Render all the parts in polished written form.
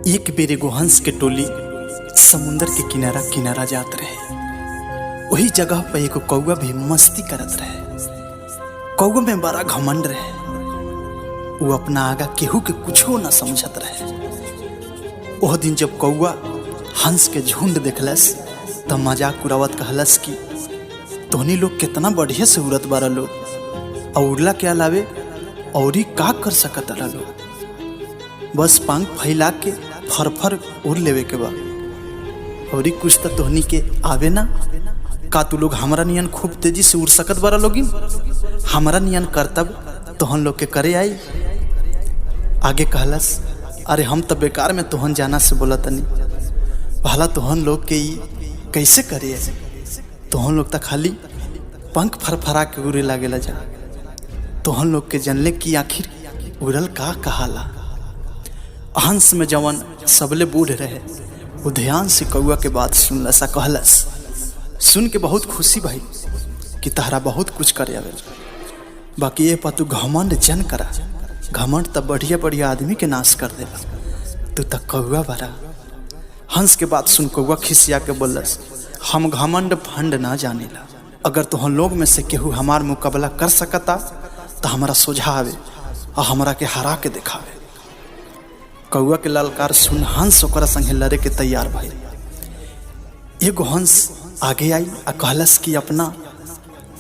एक बेर एगो हंस के टोली समुंदर के किनारा किनारा जात रहे। वही जगह पर एगो कौआ भी मस्ती करत रहे। कौआ में बड़ा घमंड रहे। वो अपना आगा केहू के कुछो न समझत रहे। वह दिन जब कौआ हंस के झुंड देखलस तब मजाक उड़ावत कहलस कि तोहनी लोग कितना बढ़िया से उड़त बारा लोग, और उड़ला के अलावे और का कर सकत रहा लोग। बस पंख फैला के फरफर उड़ लेवे के बा, और कुछ तो तोहनी के आवे ना। का तू लोग हमारा नियन खूब तेजी से उड़ सकत बारा लोगिन? हमारा नियन करतब तोहन लोग के करे आई। आगे कहलस, अरे हम तो बेकार में तोहन जाना से बोला तनी, भला तोहन लोग के कैसे करे? तोहन लोग तो खाली पंख फरफरा के उड़े लागेला जा। तोहन लोग के जानले कि आखिर उड़ल का कहाला। हंस में जवन सबले बूढ़ रहे वो ध्यान से कौआ के बात सुनलस। कहलस, सुन के बहुत खुशी भाई कि तहरा बहुत कुछ करे आवे, बाकी ये पर तू घमंड जन करा। घमंड तब बढ़िया बढ़िया आदमी के नाश कर देला। तू तक कौआ बरा। हंस के बात सुन कौआ खिसिया के बोलस, हम घमंड फंड ना जानेला। अगर तुहन लोग में से केहू हमार मुकाबला कर सकता तो हमारा सोझा आवे और हमरा के हरा के दिखावे। कौआ के ललकार सुन हंस ओकरा संगे लड़े के तैयार भइल। एगो हंस आगे आई आ कहलस कि अपना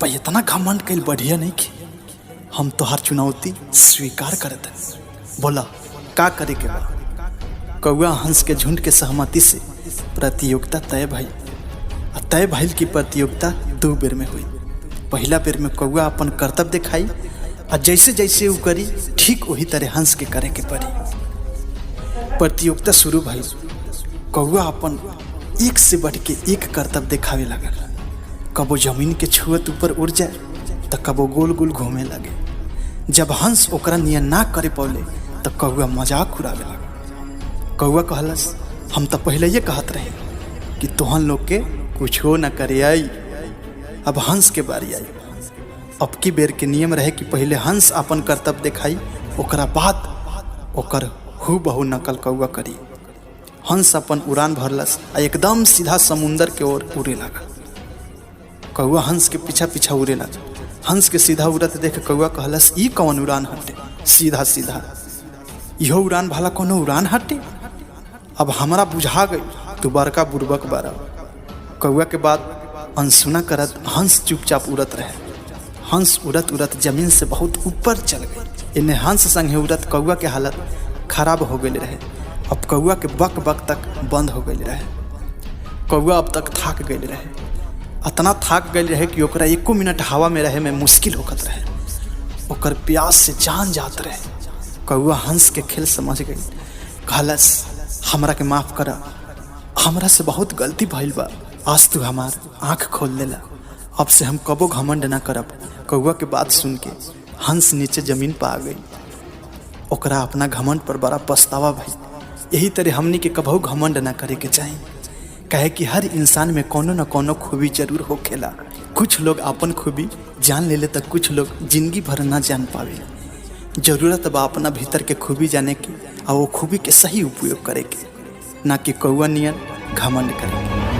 पर इतना घमंड कइल बढ़िया नहीं कि हम तोहार चुनौती स्वीकार करते। बोला का करे के बा? कौआ हंस के झुंड के सहमति से प्रतियोगिता तय भइल। तय भइल की प्रतियोगिता 2 बेर में हुई। पहला बेर में कौआ अपन कर्तव्य दिखाई और जैसे जैसे वो करी ठीक वही तरह हंस के करे के पड़ी। प्रतियोगिता शुरू भइल। कौआ अपन एक से बढ़ के एक कर्तव्य दिखावे लगल। कबो जमीन के छुअत ऊपर उड़ जाए तो कबो गोल गोल घूमे लगे। जब हंस ओकरा नियन ना करे पौले तो कौआ मजाक उड़ावे लगे। कौआ कहलस, हम तो पहले ये कहत रहे कि तोहन लोग के कुछो न करे आई। अब हंस के बारी आई। अब की बेर के नियम रहे कि पहले हंस अपन कर्तव्य दिखाई, ओकरा बाद ओकर हु बहु नकल कौआ करी। हंस अपन उड़ान भरलस आ एकदम सीधा समुंदर के ओर उड़े लगा। कौआ हंस के पीछा पीछा उड़े लगा। हंस के सीधा उड़त देख कौआ कहलस, ई कौन उड़ान हटे? सीधा सीधा इहो उड़ान भला कोनो उड़ान हटे? अब हमरा बुझा गई तू बड़का बुड़बक बारा। कौआ के बाद अनसुना करत हंस चुपचाप उड़त रहे। हंस उड़त उड़त जमीन से बहुत ऊपर चल गई। इन्हें हंस संगे उड़त कौआ के हालत खराब हो गई रहे। अब कौआ के बक बक तक बंद हो गई रहे। कौआ अब तक थाक गई रहे। इतना थाक गई रहे कि ओकरा 1 मिनट हवा में रहे में मुश्किल होकत रहे। ओकर प्यास से जान जात रहे। कौआ हंस के खेल समझ गई। कहलस, हमरा के माफ करा, हमरा से बहुत गलती भइल बा। आज तू हमार आँख खोल देला। अब से हम कबो घमंड ना करब। कौआ के बात सुन के हंस नीचे जमीन पर आ गई। ओकरा अपना घमंड पर बड़ा पछतावा भई। यही तरह हमनी के कबहू घमंड ना करे के चाही। कहे कि हर इंसान में कोनो न कोनो खूबी जरूर होखेला। कुछ लोग अपन खूबी जान लेले तो कुछ लोग जिंदगी भर ना जान पावे। जरूरत बा अपना भीतर के खूबी जाने की और वो खूबी के सही उपयोग करे के, ना कि कौआ नियन घमंड करे।